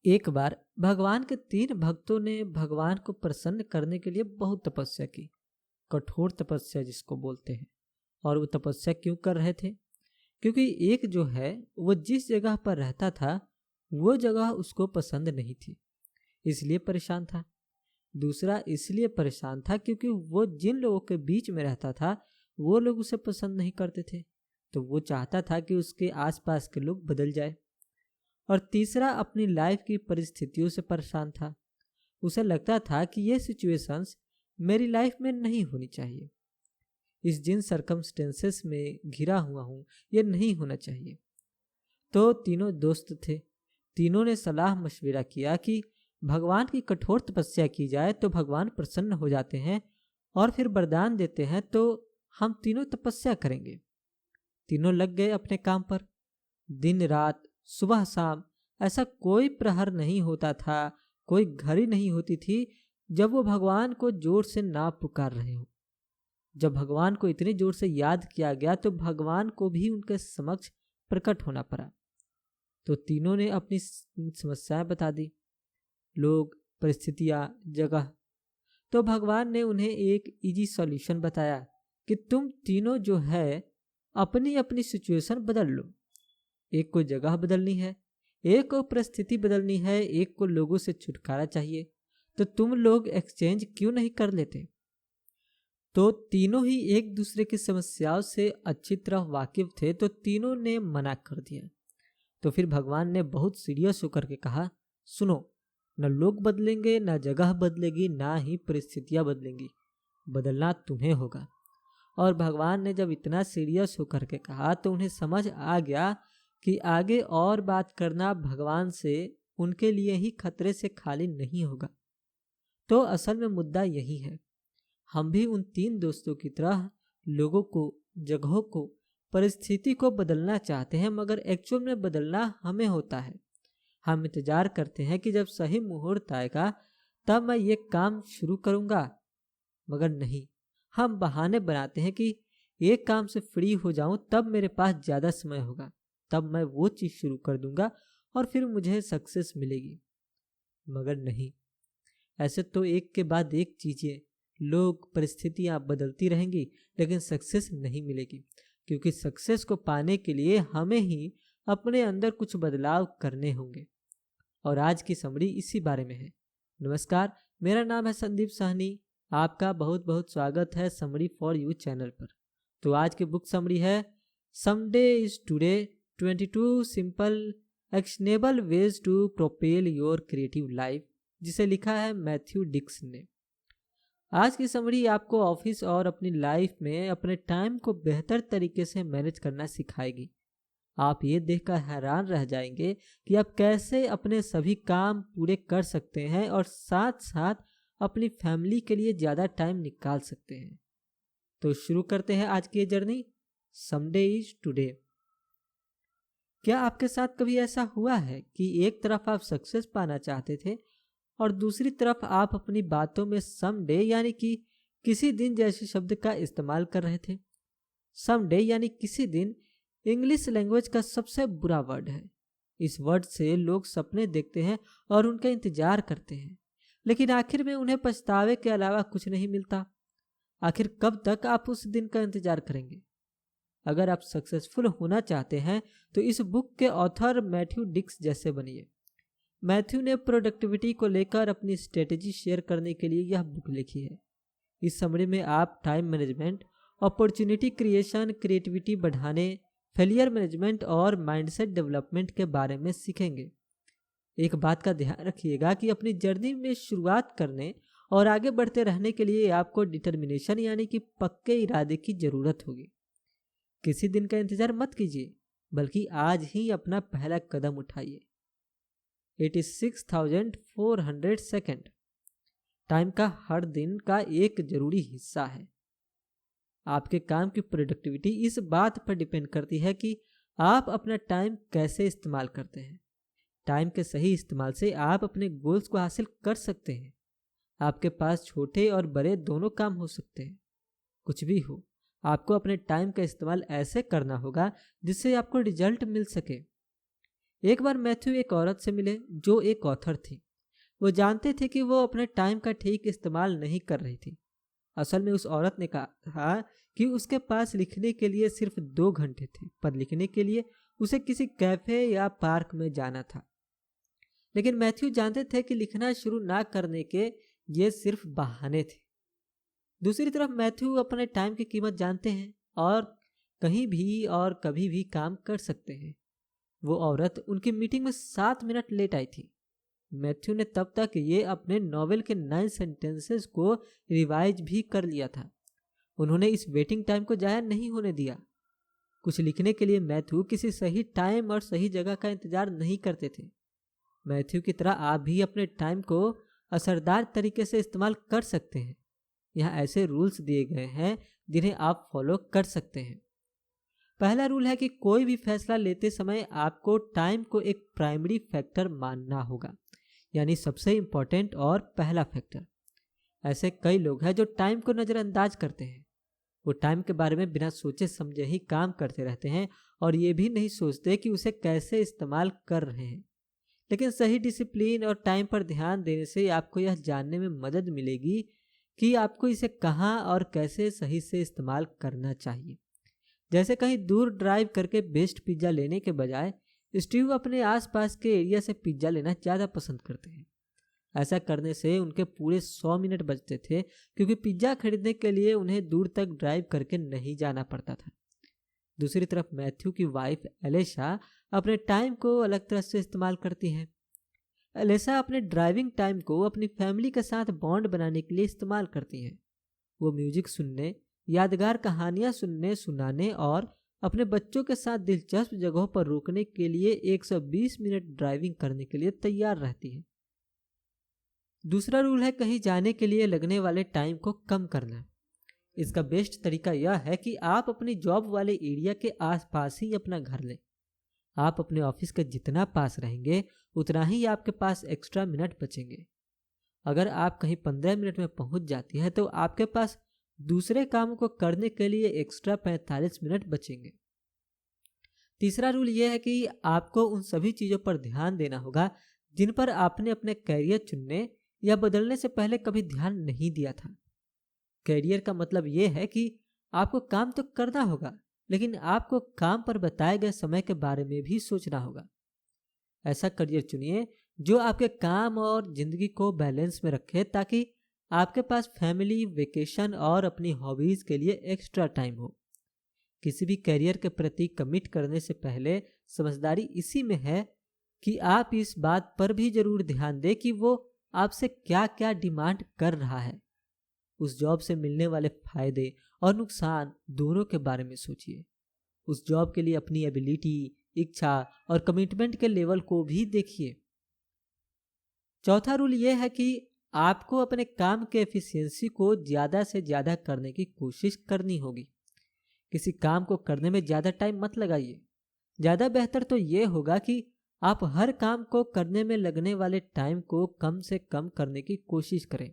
एक बार भगवान के 3 भक्तों ने भगवान को प्रसन्न करने के लिए बहुत तपस्या की। कठोर तपस्या जिसको बोलते हैं। और वो तपस्या क्यों कर रहे थे? क्योंकि एक जो है वो जिस जगह पर रहता था वो जगह उसको पसंद नहीं थी, इसलिए परेशान था। दूसरा इसलिए परेशान था क्योंकि वो जिन लोगों के बीच में रहता था वो लोग उसे पसंद नहीं करते थे, तो वो चाहता था कि उसके आसपास के लोग बदल जाए। और तीसरा अपनी लाइफ की परिस्थितियों से परेशान था। उसे लगता था कि ये सिचुएशंस मेरी लाइफ में नहीं होनी चाहिए। इस जिन सरकमस्टेंसेस में घिरा हुआ हूँ ये नहीं होना चाहिए। तो तीनों दोस्त थे। तीनों ने सलाह मशविरा किया कि भगवान की कठोर तपस्या की जाए तो भगवान प्रसन्न हो जाते हैं और फिर वरदान देते हैं, तो हम तीनों तपस्या करेंगे। तीनों लग गए अपने काम पर। दिन रात, सुबह शाम, ऐसा कोई प्रहर नहीं होता था, कोई घड़ी नहीं होती थी जब वो भगवान को जोर से ना पुकार रहे हो। जब भगवान को इतनी जोर से याद किया गया तो भगवान को भी उनके समक्ष प्रकट होना पड़ा। तो तीनों ने अपनी समस्याएं बता दी, लोग, परिस्थितियां, जगह। तो भगवान ने उन्हें एक इजी सॉल्यूशन बताया कि तुम तीनों जो है अपनी अपनी सिचुएशन बदल लो। एक को जगह बदलनी है, एक को परिस्थिति बदलनी है, एक को लोगों से छुटकारा चाहिए, तो तुम लोग एक्सचेंज क्यों नहीं कर लेते? तो तीनों ही एक दूसरे की समस्याओं से अच्छी तरह वाकिफ थे, तो तीनों ने मना कर दिया। तो फिर भगवान ने बहुत सीरियस होकर के कहा, सुनो, न लोग बदलेंगे, न जगह बदलेगी, ना ही परिस्थितियां बदलेंगी, बदलना तुम्हें होगा। और भगवान ने जब इतना सीरियस होकर के कहा तो उन्हें समझ आ गया कि आगे और बात करना भगवान से उनके लिए ही खतरे से खाली नहीं होगा। तो असल में मुद्दा यही है, हम भी उन 3 दोस्तों की तरह लोगों को, जगहों को, परिस्थिति को बदलना चाहते हैं, मगर एक्चुअल में बदलना हमें होता है। हम इंतजार करते हैं कि जब सही मुहूर्त आएगा तब मैं ये काम शुरू करूंगा, मगर नहीं, हम बहाने बनाते हैं कि एक काम से फ्री हो जाऊं तब मेरे पास ज़्यादा समय होगा, तब मैं वो चीज़ शुरू कर दूंगा और फिर मुझे सक्सेस मिलेगी। मगर नहीं, ऐसे तो एक के बाद एक चीज़ें, लोग, परिस्थितियां बदलती रहेंगी लेकिन सक्सेस नहीं मिलेगी, क्योंकि सक्सेस को पाने के लिए हमें ही अपने अंदर कुछ बदलाव करने होंगे। और आज की समरी इसी बारे में है। नमस्कार, मेरा नाम है संदीप साहनी। आपका बहुत बहुत स्वागत है समरी फॉर यू चैनल पर। तो आज की बुक समरी है someday is today, 22 simple actionable ways to propel your creative life, जिसे लिखा है मैथ्यू डिक्स ने। आज की समरी आपको ऑफिस और अपनी लाइफ में अपने टाइम को बेहतर तरीके से मैनेज करना सिखाएगी। आप ये देखकर हैरान रह जाएंगे कि आप कैसे अपने सभी काम पूरे कर सकते हैं और साथ साथ अपनी फैमिली के लिए ज़्यादा टाइम निकाल सकते हैं। तो शुरू करते हैं आज की ये जर्नी, समडे इज टुडे। क्या आपके साथ कभी ऐसा हुआ है कि एक तरफ आप सक्सेस पाना चाहते थे और दूसरी तरफ आप अपनी बातों में समडे यानी कि किसी दिन जैसे शब्द का इस्तेमाल कर रहे थे? समडे यानी किसी दिन इंग्लिश लैंग्वेज का सबसे बुरा वर्ड है। इस वर्ड से लोग सपने देखते हैं और उनका इंतजार करते हैं, लेकिन आखिर में उन्हें पछतावे के अलावा कुछ नहीं मिलता। आखिर कब तक आप उस दिन का इंतजार करेंगे? अगर आप सक्सेसफुल होना चाहते हैं तो इस बुक के ऑथर मैथ्यू डिक्स जैसे बनिए। मैथ्यू ने प्रोडक्टिविटी को लेकर अपनी स्ट्रेटेजी शेयर करने के लिए यह बुक लिखी है। इस समरी में आप time management, opportunity creation, creativity बढ़ाने, फेलियर मैनेजमेंट और माइंडसेट डेवलपमेंट के बारे में सीखेंगे। एक बात का ध्यान रखिएगा कि अपनी जर्नी में शुरुआत करने और आगे बढ़ते रहने के लिए आपको डिटर्मिनेशन यानी कि पक्के इरादे की जरूरत होगी। किसी दिन का इंतजार मत कीजिए, बल्कि आज ही अपना पहला कदम उठाइए। 86,400 सेकेंड टाइम का हर दिन का एक जरूरी हिस्सा है। आपके काम की प्रोडक्टिविटी इस बात पर डिपेंड करती है कि आप अपना टाइम कैसे इस्तेमाल करते हैं। टाइम के सही इस्तेमाल से आप अपने गोल्स को हासिल कर सकते हैं। आपके पास छोटे और बड़े दोनों काम हो सकते हैं। कुछ भी हो, आपको अपने टाइम का इस्तेमाल ऐसे करना होगा जिससे आपको रिजल्ट मिल सके। एक बार मैथ्यू एक औरत से मिले जो एक ऑथर थी। वो जानते थे कि वो अपने टाइम का ठीक इस्तेमाल नहीं कर रही थी। असल में उस औरत ने कहा कि उसके पास लिखने के लिए सिर्फ 2 घंटे थे, पर लिखने के लिए उसे किसी कैफे या पार्क में जाना था। लेकिन मैथ्यू जानते थे कि लिखना शुरू ना करने के ये सिर्फ बहाने थे। दूसरी तरफ मैथ्यू अपने टाइम की कीमत जानते हैं और कहीं भी और कभी भी काम कर सकते हैं। वो औरत उनकी मीटिंग में 7 मिनट लेट आई थी। मैथ्यू ने तब तक ये अपने नॉवेल के 9 सेंटेंसेस को रिवाइज भी कर लिया था। उन्होंने इस वेटिंग टाइम को जाया नहीं होने दिया। कुछ लिखने के लिए मैथ्यू किसी सही टाइम और सही जगह का इंतजार नहीं करते थे। मैथ्यू की तरह आप भी अपने टाइम को असरदार तरीके से इस्तेमाल कर सकते हैं। यहाँ ऐसे रूल्स दिए गए हैं जिन्हें आप फॉलो कर सकते हैं। पहला रूल है कि कोई भी फैसला लेते समय आपको टाइम को एक प्राइमरी फैक्टर मानना होगा, यानी सबसे इम्पोर्टेंट और पहला फैक्टर। ऐसे कई लोग हैं जो टाइम को नज़रअंदाज करते हैं। वो टाइम के बारे में बिना सोचे समझे ही काम करते रहते हैं और ये भी नहीं सोचते कि उसे कैसे इस्तेमाल कर रहे हैं। लेकिन सही डिसिप्लिन और टाइम पर ध्यान देने से आपको यह जानने में मदद मिलेगी कि आपको इसे कहाँ और कैसे सही से इस्तेमाल करना चाहिए। जैसे कहीं दूर ड्राइव करके बेस्ट पिज्ज़ा लेने के बजाय स्टीव अपने आसपास के एरिया से पिज्ज़ा लेना ज़्यादा पसंद करते हैं। ऐसा करने से उनके पूरे 100 मिनट बचते थे, क्योंकि पिज्ज़ा खरीदने के लिए उन्हें दूर तक ड्राइव करके नहीं जाना पड़ता था। दूसरी तरफ मैथ्यू की वाइफ एलेशा अपने टाइम को अलग तरह से इस्तेमाल करती हैं। एलेशा अपने ड्राइविंग टाइम को अपनी फैमिली के साथ बॉन्ड बनाने के लिए इस्तेमाल करती हैं। वो म्यूजिक सुनने, यादगार कहानियां सुनने सुनाने और अपने बच्चों के साथ दिलचस्प जगहों पर रुकने के लिए 120 मिनट ड्राइविंग करने के लिए तैयार रहती है। दूसरा रूल है कहीं जाने के लिए लगने वाले टाइम को कम करना। इसका बेस्ट तरीका यह है कि आप अपनी जॉब वाले एरिया के आसपास ही अपना घर लें। आप अपने ऑफिस के जितना पास रहेंगे उतना ही आपके पास एक्स्ट्रा मिनट बचेंगे। अगर आप कहीं 15 मिनट में पहुंच जाती है तो आपके पास दूसरे कामों को करने के लिए एक्स्ट्रा 45 मिनट बचेंगे। तीसरा रूल यह है कि आपको उन सभी चीज़ों पर ध्यान देना होगा जिन पर आपने अपने कैरियर चुनने या बदलने से पहले कभी ध्यान नहीं दिया था। कैरियर का मतलब यह है कि आपको काम तो करना होगा, लेकिन आपको काम पर बताए गए समय के बारे में भी सोचना होगा। ऐसा करियर चुनिए जो आपके काम और जिंदगी को बैलेंस में रखे, ताकि आपके पास फैमिली, वेकेशन और अपनी हॉबीज के लिए एक्स्ट्रा टाइम हो। किसी भी करियर के प्रति कमिट करने से पहले समझदारी इसी में है कि आप इस बात पर भी जरूर ध्यान दें कि वो आपसे क्या क्या डिमांड कर रहा है। उस जॉब से मिलने वाले फायदे और नुकसान दोनों के बारे में सोचिए। उस जॉब के लिए अपनी एबिलिटी, इच्छा और कमिटमेंट के लेवल को भी देखिए। चौथा रूल यह है कि आपको अपने काम के एफिशिएंसी को ज़्यादा से ज़्यादा करने की कोशिश करनी होगी। किसी काम को करने में ज़्यादा टाइम मत लगाइए। ज़्यादा बेहतर तो ये होगा कि आप हर काम को करने में लगने वाले टाइम को कम से कम करने की कोशिश करें।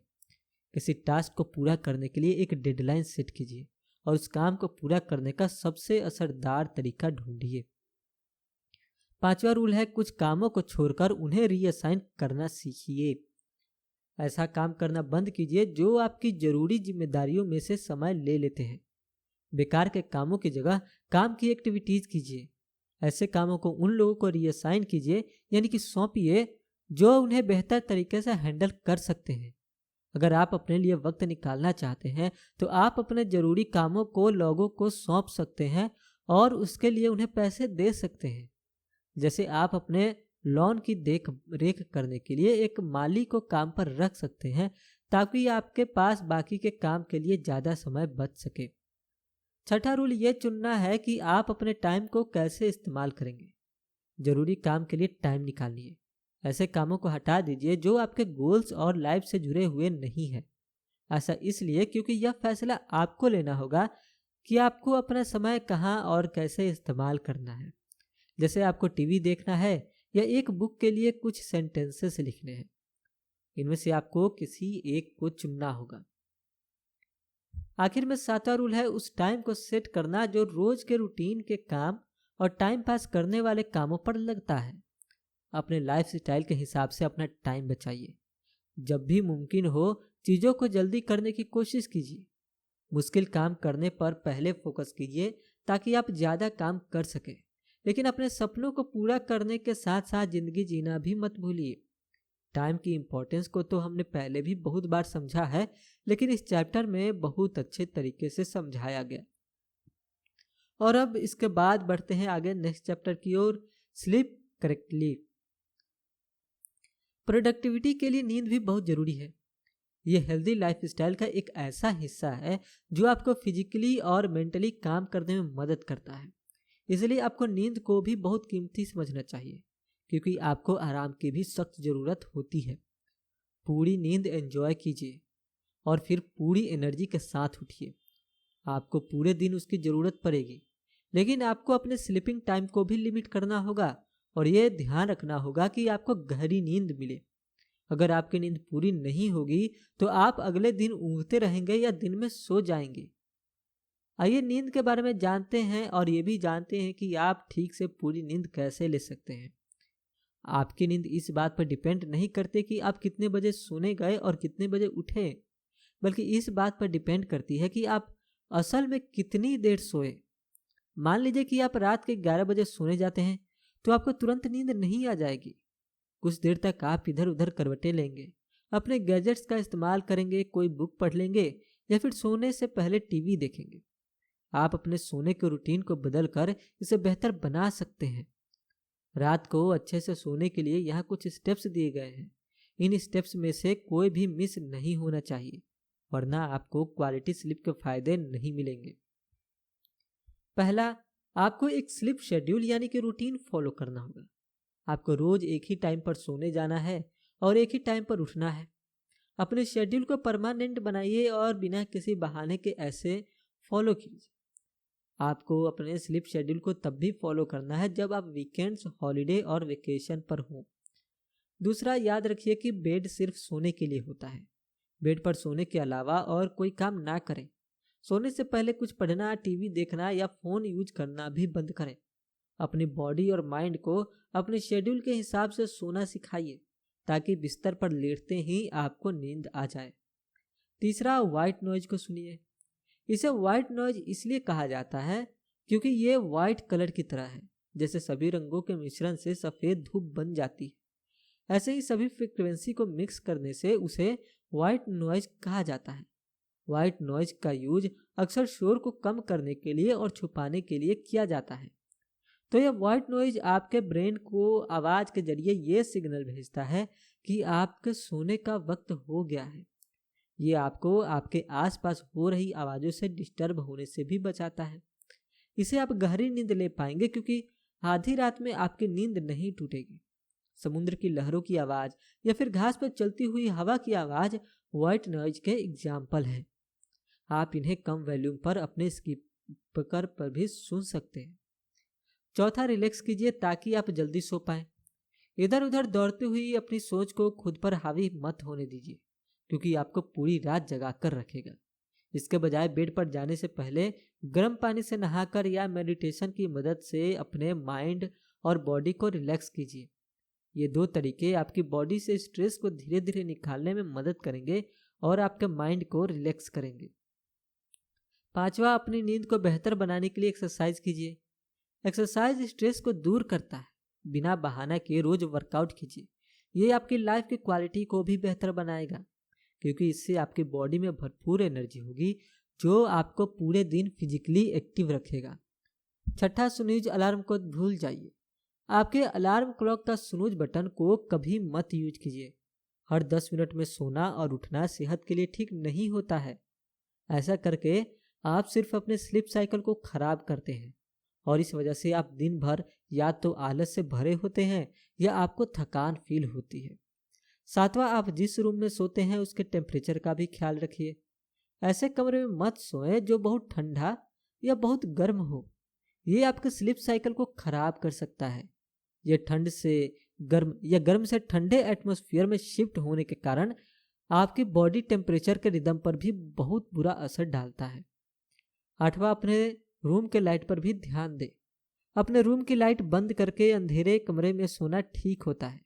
किसी टास्क को पूरा करने के लिए एक डेडलाइन सेट कीजिए और उस काम को पूरा करने का सबसे असरदार तरीका ढूंढिए। पांचवा रूल है कुछ कामों को छोड़कर उन्हें रीअसाइन करना सीखिए। ऐसा काम करना बंद कीजिए जो आपकी जरूरी जिम्मेदारियों में से समय ले लेते हैं। बेकार के कामों की जगह काम की एक्टिविटीज कीजिए। ऐसे कामों को उन लोगों को रीअसाइन कीजिए, यानी कि सौंपिए, जो उन्हें बेहतर तरीके से हैंडल कर सकते हैं। अगर आप अपने लिए वक्त निकालना चाहते हैं तो आप अपने जरूरी कामों को लोगों को सौंप सकते हैं और उसके लिए उन्हें पैसे दे सकते हैं। जैसे आप अपने लॉन की देख रेख करने के लिए एक माली को काम पर रख सकते हैं, ताकि आपके पास बाकी के काम के लिए ज़्यादा समय बच सके। छठा रूल ये चुनना है कि आप अपने टाइम को कैसे इस्तेमाल करेंगे। जरूरी काम के लिए टाइम निकालिए। ऐसे कामों को हटा दीजिए जो आपके गोल्स और लाइफ से जुड़े हुए नहीं है। ऐसा इसलिए क्योंकि यह फैसला आपको लेना होगा कि आपको अपना समय कहाँ और कैसे इस्तेमाल करना है। जैसे आपको टीवी देखना है या एक बुक के लिए कुछ सेंटेंसेस लिखने हैं। इनमें से आपको किसी एक को चुनना होगा। आखिर में सातवां रूल है उस टाइम को सेट करना जो रोज के रूटीन के काम और टाइम पास करने वाले कामों पर लगता है। अपने लाइफ स्टाइल के हिसाब से अपना टाइम बचाइए। जब भी मुमकिन हो चीज़ों को जल्दी करने की कोशिश कीजिए। मुश्किल काम करने पर पहले फोकस कीजिए ताकि आप ज़्यादा काम कर सकें। लेकिन अपने सपनों को पूरा करने के साथ साथ ज़िंदगी जीना भी मत भूलिए। टाइम की इम्पोर्टेंस को तो हमने पहले भी बहुत बार समझा है, लेकिन इस चैप्टर में बहुत अच्छे तरीके से समझाया गया। और अब इसके बाद बढ़ते हैं आगे नेक्स्ट चैप्टर की ओर, स्लीप करेक्टली। प्रोडक्टिविटी के लिए नींद भी बहुत ज़रूरी है। यह हेल्दी लाइफस्टाइल का एक ऐसा हिस्सा है जो आपको फिजिकली और मेंटली काम करने में मदद करता है। इसलिए आपको नींद को भी बहुत कीमती समझना चाहिए, क्योंकि आपको आराम की भी सख्त ज़रूरत होती है। पूरी नींद एंजॉय कीजिए और फिर पूरी एनर्जी के साथ उठिए। आपको पूरे दिन उसकी ज़रूरत पड़ेगी, लेकिन आपको अपने स्लीपिंग टाइम को भी लिमिट करना होगा और ये ध्यान रखना होगा कि आपको गहरी नींद मिले। अगर आपकी नींद पूरी नहीं होगी तो आप अगले दिन ऊँघते रहेंगे या दिन में सो जाएंगे। आइए नींद के बारे में जानते हैं और ये भी जानते हैं कि आप ठीक से पूरी नींद कैसे ले सकते हैं। आपकी नींद इस बात पर डिपेंड नहीं करती कि आप कितने बजे सोने गए और कितने बजे उठे, बल्कि इस बात पर डिपेंड करती है कि आप असल में कितनी देर सोए। मान लीजिए कि आप रात के 11 बजे सोने जाते हैं तो आपको तुरंत नींद नहीं आ जाएगी। कुछ देर तक आप इधर उधर करवटें लेंगे, अपने गैजेट्स का इस्तेमाल करेंगे, कोई बुक पढ़ लेंगे या फिर सोने से पहले टीवी देखेंगे। आप अपने सोने के रूटीन को बदल कर इसे बेहतर बना सकते हैं। रात को अच्छे से सोने के लिए यहाँ कुछ स्टेप्स दिए गए हैं। इन स्टेप्स में से कोई भी मिस नहीं होना चाहिए, वरना आपको क्वालिटी स्लीप के फायदे नहीं मिलेंगे। पहला, आपको एक स्लीप शेड्यूल यानी कि रूटीन फॉलो करना होगा। आपको रोज एक ही टाइम पर सोने जाना है और एक ही टाइम पर उठना है। अपने शेड्यूल को परमानेंट बनाइए और बिना किसी बहाने के ऐसे फॉलो कीजिए। आपको अपने स्लीप शेड्यूल को तब भी फॉलो करना है जब आप वीकेंड्स, हॉलीडे और वेकेशन पर हों। दूसरा, याद रखिए कि बेड सिर्फ सोने के लिए होता है। बेड पर सोने के अलावा और कोई काम ना करें। सोने से पहले कुछ पढ़ना, टीवी देखना या फ़ोन यूज करना भी बंद करें। अपनी बॉडी और माइंड को अपने शेड्यूल के हिसाब से सोना सिखाइए ताकि बिस्तर पर लेटते ही आपको नींद आ जाए। तीसरा, वाइट नॉइज को सुनिए। इसे वाइट नॉइज इसलिए कहा जाता है क्योंकि ये वाइट कलर की तरह है, जैसे सभी रंगों के मिश्रण से सफ़ेद धूप बन जाती है। ऐसे ही सभी फ्रीक्वेंसी को मिक्स करने से उसे वाइट नॉइज कहा जाता है। वाइट नॉइज का यूज अक्सर शोर को कम करने के लिए और छुपाने के लिए किया जाता है। तो यह वाइट नॉइज आपके ब्रेन को आवाज़ के जरिए ये सिग्नल भेजता है कि आपके सोने का वक्त हो गया है। ये आपको आपके आसपास हो रही आवाज़ों से डिस्टर्ब होने से भी बचाता है। इसे आप गहरी नींद ले पाएंगे क्योंकि आधी रात में आपकी नींद नहीं टूटेगी। समुद्र की लहरों की आवाज़ या फिर घास पर चलती हुई हवा की आवाज़ वाइट नॉइज के एग्जाम्पल है। आप इन्हें कम वॉल्यूम पर अपने स्पीकर पर भी सुन सकते हैं। चौथा, रिलैक्स कीजिए ताकि आप जल्दी सो पाएं। इधर उधर दौड़ती हुई अपनी सोच को खुद पर हावी मत होने दीजिए, क्योंकि आपको पूरी रात जगा कर रखेगा। इसके बजाय बेड पर जाने से पहले गर्म पानी से नहाकर या मेडिटेशन की मदद से अपने माइंड और बॉडी को रिलैक्स कीजिए। ये दो तरीके आपकी बॉडी से स्ट्रेस को धीरे धीरे निकालने में मदद करेंगे और आपके माइंड को रिलैक्स करेंगे। पांचवा, अपनी नींद को बेहतर बनाने के लिए एक्सरसाइज कीजिए। एक्सरसाइज स्ट्रेस को दूर करता है। बिना बहाना के रोज वर्कआउट कीजिए। ये आपकी लाइफ की क्वालिटी को भी बेहतर बनाएगा, क्योंकि इससे आपकी बॉडी में भरपूर एनर्जी होगी जो आपको पूरे दिन फिजिकली एक्टिव रखेगा। छठा, स्नूज अलार्म को भूल जाइए। आपके अलार्म क्लॉक का स्नूज बटन को कभी मत यूज कीजिए। हर 10 मिनट में सोना और उठना सेहत के लिए ठीक नहीं होता है। ऐसा करके आप सिर्फ अपने स्लीप साइकिल को खराब करते हैं और इस वजह से आप दिन भर या तो आलस से भरे होते हैं या आपको थकान फील होती है। सातवां, आप जिस रूम में सोते हैं उसके टेम्परेचर का भी ख्याल रखिए। ऐसे कमरे में मत सोएं जो बहुत ठंडा या बहुत गर्म हो। ये आपके स्लीप साइकिल को खराब कर सकता है। ये ठंड से गर्म या गर्म से ठंडे एटमॉस्फेयर में शिफ्ट होने के कारण आपकी बॉडी टेम्परेचर के रिदम पर भी बहुत बुरा असर डालता है। आठवां, अपने रूम के लाइट पर भी ध्यान दें। अपने रूम की लाइट बंद करके अंधेरे कमरे में सोना ठीक होता है।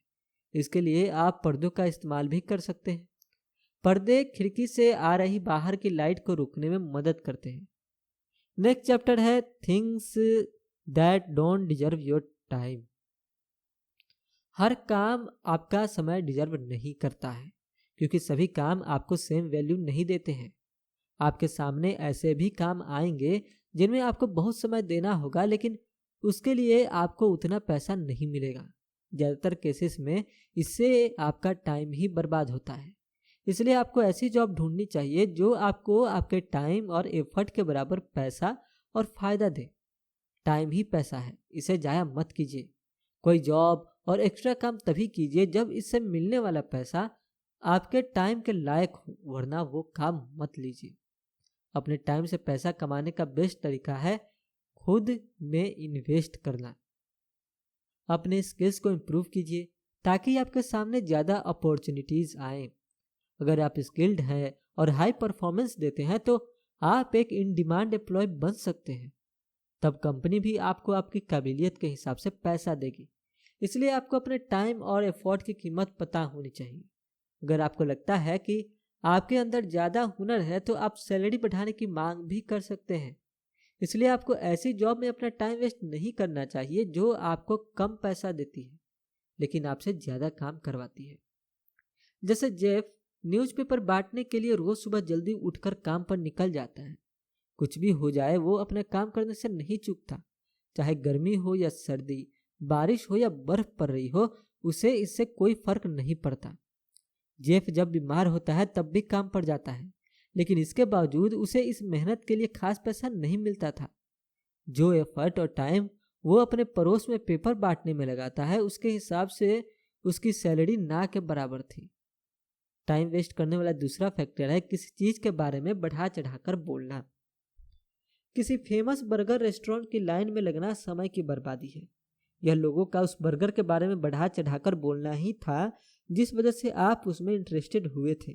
इसके लिए आप पर्दों का इस्तेमाल भी कर सकते हैं। पर्दे खिड़की से आ रही बाहर की लाइट को रोकने में मदद करते हैं। नेक्स्ट चैप्टर है things that don't deserve your time. हर काम आपका समय डिजर्व नहीं करता है, क्योंकि सभी काम आपको सेम वैल्यू नहीं देते हैं। आपके सामने ऐसे भी काम आएंगे जिनमें आपको बहुत समय देना होगा, लेकिन उसके लिए आपको उतना पैसा नहीं मिलेगा। ज़्यादातर केसेस में इससे आपका टाइम ही बर्बाद होता है। इसलिए आपको ऐसी जॉब ढूंढनी चाहिए जो आपको आपके टाइम और एफर्ट के बराबर पैसा और फायदा दे। टाइम ही पैसा है, इसे जाया मत कीजिए। कोई जॉब और एक्स्ट्रा काम तभी कीजिए जब इससे मिलने वाला पैसा आपके टाइम के लायक हो, वरना वो काम मत लीजिए। अपने टाइम से पैसा कमाने का बेस्ट तरीका है खुद में इन्वेस्ट करना। अपने स्किल्स को इम्प्रूव कीजिए ताकि आपके सामने ज़्यादा अपॉर्चुनिटीज़ आएँ। अगर आप स्किल्ड हैं और हाई परफॉर्मेंस देते हैं तो आप एक इन डिमांड एम्प्लॉय बन सकते हैं। तब कंपनी भी आपको आपकी काबिलियत के हिसाब से पैसा देगी। इसलिए आपको अपने टाइम और एफर्ट की कीमत पता होनी चाहिए। अगर आपको लगता है कि आपके अंदर ज़्यादा हुनर है तो आप सैलरी बढ़ाने की मांग भी कर सकते हैं। इसलिए आपको ऐसी जॉब में अपना टाइम वेस्ट नहीं करना चाहिए जो आपको कम पैसा देती है लेकिन आपसे ज़्यादा काम करवाती है। जैसे जेफ न्यूज़पेपर बांटने के लिए रोज़ सुबह जल्दी उठकर काम पर निकल जाता है। कुछ भी हो जाए वो अपने काम करने से नहीं चूकता। चाहे गर्मी हो या सर्दी, बारिश हो या बर्फ पड़ रही हो, उसे इससे कोई फर्क नहीं पड़ता। जेफ जब बीमार होता है तब भी काम पर जाता है, लेकिन इसके बावजूद उसे इस मेहनत के लिए खास पैसा नहीं मिलता था। जो एफर्ट और टाइम वो अपने पड़ोस में पेपर बांटने में लगाता है उसके हिसाब से उसकी सैलरी ना के बराबर थी। टाइम वेस्ट करने वाला दूसरा फैक्टर है किसी चीज़ के बारे में बढ़ा चढ़ाकर बोलना। किसी फेमस बर्गर रेस्टोरेंट की लाइन में लगना समय की बर्बादी है। यह लोगों का उस बर्गर के बारे में बढ़ा चढ़ाकर बोलना ही था जिस वजह से आप उसमें इंटरेस्टेड हुए थे,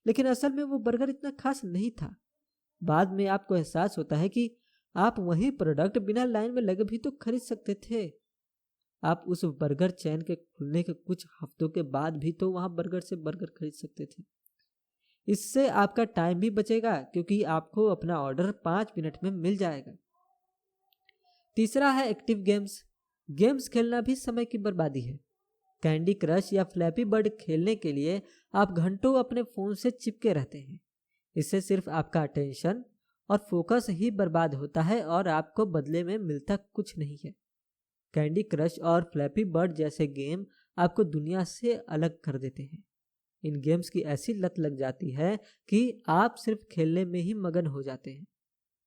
लेकिन असल में वो बर्गर इतना खास नहीं था। बाद में आपको एहसास होता है कि आप वही प्रोडक्ट बिना लाइन में लगे भी तो खरीद सकते थे। आप उस बर्गर चैन के खुलने के कुछ हफ्तों के बाद भी तो वहां बर्गर से बर्गर खरीद सकते थे। इससे आपका टाइम भी बचेगा क्योंकि आपको अपना ऑर्डर 5 मिनट में मिल जाएगा। तीसरा है एक्टिव गेम्स। गेम्स खेलना भी समय की बर्बादी है। कैंडी क्रश या फ्लैपी बर्ड खेलने के लिए आप घंटों अपने फ़ोन से चिपके रहते हैं। इससे सिर्फ आपका अटेंशन और फोकस ही बर्बाद होता है और आपको बदले में मिलता कुछ नहीं है। कैंडी क्रश और फ्लैपी बर्ड जैसे गेम आपको दुनिया से अलग कर देते हैं। इन गेम्स की ऐसी लत लग जाती है कि आप सिर्फ खेलने में ही मगन हो जाते हैं।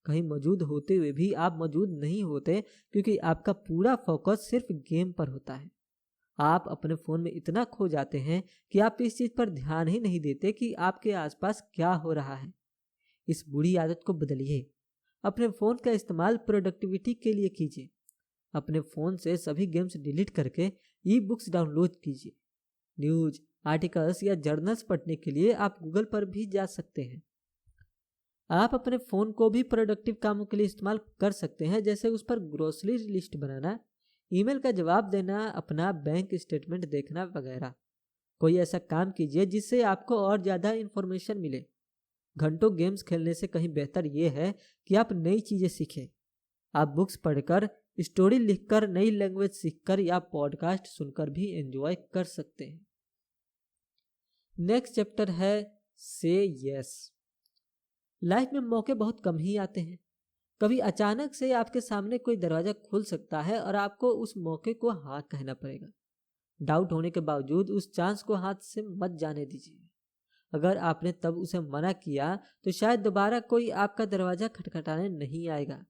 कहीं मौजूद होते हुए भी आप मौजूद नहीं होते क्योंकि आपका पूरा फोकस सिर्फ गेम पर होता है। आप अपने फ़ोन में इतना खो जाते हैं कि आप इस चीज़ पर ध्यान ही नहीं देते कि आपके आसपास क्या हो रहा है। इस बुरी आदत को बदलिए। अपने फ़ोन का इस्तेमाल प्रोडक्टिविटी के लिए कीजिए। अपने फ़ोन से सभी गेम्स डिलीट करके ई बुक्स डाउनलोड कीजिए। न्यूज़, आर्टिकल्स या जर्नल्स पढ़ने के लिए आप गूगल पर भी जा सकते हैं। आप अपने फ़ोन को भी प्रोडक्टिव कामों के लिए इस्तेमाल कर सकते हैं, जैसे उस पर ग्रोसरी लिस्ट बनाना, ईमेल का जवाब देना, अपना बैंक स्टेटमेंट देखना वगैरह। कोई ऐसा काम कीजिए जिससे आपको और ज़्यादा इन्फॉर्मेशन मिले। घंटों गेम्स खेलने से कहीं बेहतर ये है कि आप नई चीज़ें सीखें। आप बुक्स पढ़कर, स्टोरी लिखकर, नई लैंग्वेज सीखकर या पॉडकास्ट सुनकर भी एंजॉय कर सकते हैं। नेक्स्ट चैप्टर है से यस। लाइफ में मौके बहुत कम ही आते हैं। कभी अचानक से आपके सामने कोई दरवाज़ा खुल सकता है और आपको उस मौके को हाँ कहना पड़ेगा। डाउट होने के बावजूद उस चांस को हाथ से मत जाने दीजिए। अगर आपने तब उसे मना किया तो शायद दोबारा कोई आपका दरवाज़ा खटखटाने नहीं आएगा।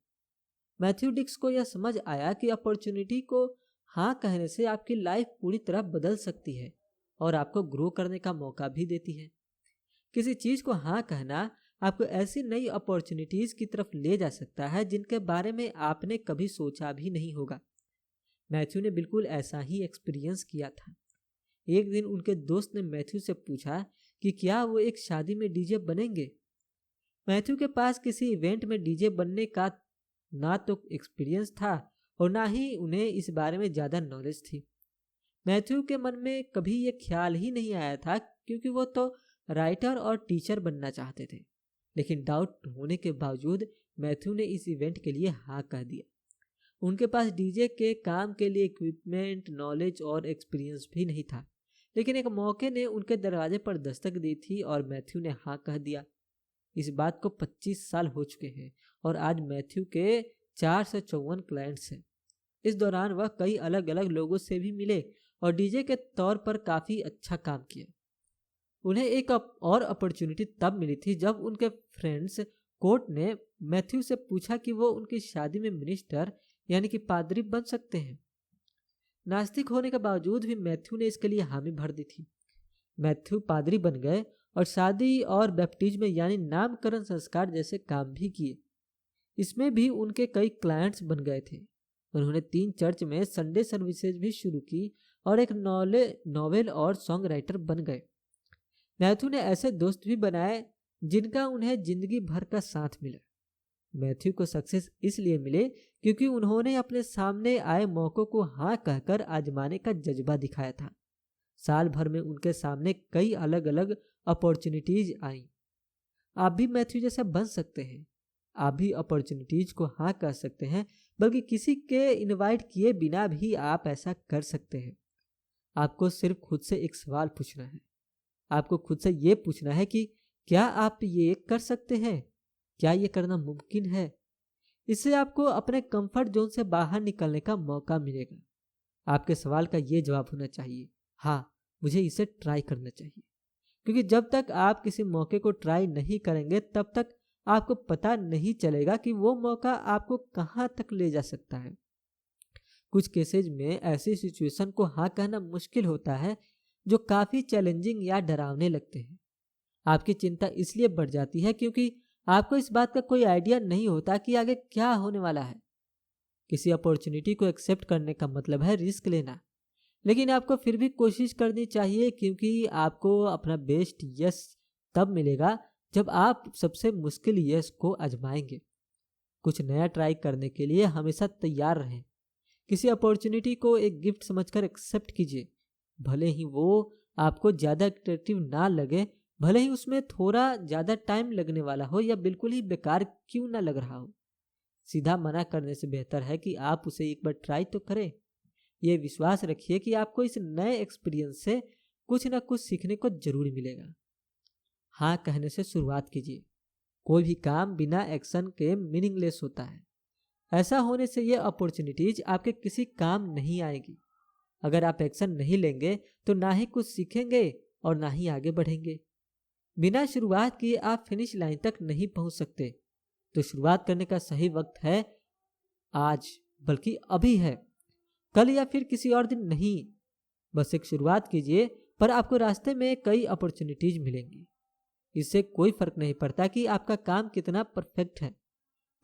मैथ्यू डिक्स को यह समझ आया कि अपॉर्चुनिटी को हाँ कहने से आपकी लाइफ पूरी तरह बदल सकती है और आपको ग्रो करने का मौका भी देती है। किसी चीज़ को हाँ कहना आपको ऐसी नई अपॉर्चुनिटीज़ की तरफ ले जा सकता है जिनके बारे में आपने कभी सोचा भी नहीं होगा। मैथ्यू ने बिल्कुल ऐसा ही एक्सपीरियंस किया था। एक दिन उनके दोस्त ने मैथ्यू से पूछा कि क्या वो एक शादी में डीजे बनेंगे। मैथ्यू के पास किसी इवेंट में डीजे बनने का ना तो एक्सपीरियंस था और ना ही उन्हें इस बारे में ज़्यादा नॉलेज थी। मैथ्यू के मन में कभी ये ख्याल ही नहीं आया था, क्योंकि वो तो राइटर और टीचर बनना चाहते थे। लेकिन डाउट होने के बावजूद मैथ्यू ने इस इवेंट के लिए हाँ कह दिया। उनके पास डीजे के काम के लिए इक्विपमेंट, नॉलेज और एक्सपीरियंस भी नहीं था, लेकिन एक मौके ने उनके दरवाजे पर दस्तक दी थी और मैथ्यू ने हाँ कह दिया। इस बात को 25 साल हो चुके हैं और आज मैथ्यू के 454 क्लाइंट्स हैं। इस दौरान वह कई अलग अलग लोगों से भी मिले और डीजे के तौर पर काफ़ी अच्छा काम किया। उन्हें एक और अपॉर्चुनिटी तब मिली थी जब उनके फ्रेंड्स कोर्ट ने मैथ्यू से पूछा कि वो उनकी शादी में मिनिस्टर यानी कि पादरी बन सकते हैं। नास्तिक होने के बावजूद भी मैथ्यू ने इसके लिए हामी भर दी थी। मैथ्यू पादरी बन गए और शादी और बैप्टिज्म यानी नामकरण संस्कार जैसे काम भी किए। इसमें भी उनके कई क्लाइंट्स बन गए थे। उन्होंने 3 चर्च में संडे सर्विसेज भी शुरू की और एक नॉवेल और सॉन्ग राइटर बन गए। मैथ्यू ने ऐसे दोस्त भी बनाए जिनका उन्हें जिंदगी भर का साथ मिला। मैथ्यू को सक्सेस इसलिए मिले क्योंकि उन्होंने अपने सामने आए मौकों को हाँ कहकर आजमाने का जज्बा दिखाया था। साल भर में उनके सामने कई अलग अलग अपॉर्चुनिटीज आई। आप भी मैथ्यू जैसा बन सकते हैं। आप भी अपॉर्चुनिटीज को हाँ कह सकते हैं, बल्कि किसी के इनवाइट किए बिना भी आप ऐसा कर सकते हैं। आपको सिर्फ खुद से एक सवाल पूछना है। आपको खुद से ये पूछना है कि क्या आप ये कर सकते हैं? क्या ये करना मुमकिन है? इससे आपको अपने कंफर्ट जोन से बाहर निकलने का मौका मिलेगा। आपके सवाल का ये जवाब होना चाहिए, हाँ, मुझे इसे ट्राई करना चाहिए। क्योंकि जब तक आप किसी मौके को ट्राई नहीं करेंगे तब तक आपको पता नहीं चलेगा कि वो मौका आपको कहाँ तक ले जा सकता है। कुछ केसेज में ऐसी सिचुएशन को हाँ कहना मुश्किल होता है जो काफ़ी चैलेंजिंग या डरावने लगते हैं। आपकी चिंता इसलिए बढ़ जाती है क्योंकि आपको इस बात का कोई आइडिया नहीं होता कि आगे क्या होने वाला है। किसी अपॉर्चुनिटी को एक्सेप्ट करने का मतलब है रिस्क लेना, लेकिन आपको फिर भी कोशिश करनी चाहिए, क्योंकि आपको अपना बेस्ट यस तब मिलेगा जब आप सबसे मुश्किल यस को आजमाएंगे। कुछ नया ट्राई करने के लिए हमेशा तैयार रहें। किसी अपॉर्चुनिटी को एक गिफ्ट समझकर एक्सेप्ट कीजिए, भले ही वो आपको ज़्यादा अट्रैक्टिव ना लगे, भले ही उसमें थोड़ा ज़्यादा टाइम लगने वाला हो या बिल्कुल ही बेकार क्यों ना लग रहा हो। सीधा मना करने से बेहतर है कि आप उसे एक बार ट्राई तो करें। ये विश्वास रखिए कि आपको इस नए एक्सपीरियंस से कुछ ना कुछ सीखने को जरूर मिलेगा। हाँ कहने से शुरुआत कीजिए। कोई भी काम बिना एक्शन के मीनिंगलेस होता है। ऐसा होने से ये अपॉर्चुनिटीज आपके किसी काम नहीं आएगी। अगर आप एक्शन नहीं लेंगे तो ना ही कुछ सीखेंगे और ना ही आगे बढ़ेंगे। बिना शुरुआत किए आप फिनिश लाइन तक नहीं पहुंच सकते। तो शुरुआत करने का सही वक्त है आज, बल्कि अभी है, कल या फिर किसी और दिन नहीं। बस एक शुरुआत कीजिए, पर आपको रास्ते में कई अपॉर्चुनिटीज मिलेंगी। इससे कोई फर्क नहीं पड़ता कि आपका काम कितना परफेक्ट है।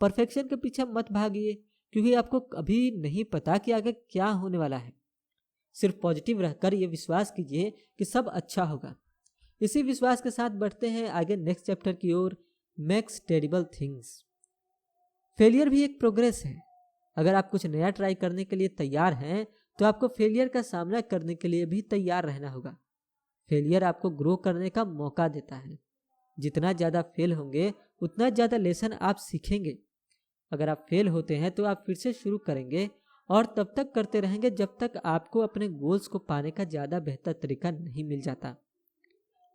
परफेक्शन के पीछे मत भागिए, क्योंकि आपको कभी नहीं पता कि आगे क्या होने वाला है। सिर्फ पॉजिटिव रहकर ये विश्वास कीजिए कि सब अच्छा होगा। इसी विश्वास के साथ बढ़ते हैं आगे नेक्स्ट चैप्टर की ओर, मेक्स टेरिबल थिंग्स। फेलियर भी एक प्रोग्रेस है। अगर आप कुछ नया ट्राई करने के लिए तैयार हैं तो आपको फेलियर का सामना करने के लिए भी तैयार रहना होगा। फेलियर आपको ग्रो करने का मौका देता है। जितना ज़्यादा फेल होंगे उतना ज़्यादा लेसन आप सीखेंगे। अगर आप फेल होते हैं तो आप फिर से शुरू करेंगे और तब तक करते रहेंगे जब तक आपको अपने गोल्स को पाने का ज़्यादा बेहतर तरीका नहीं मिल जाता।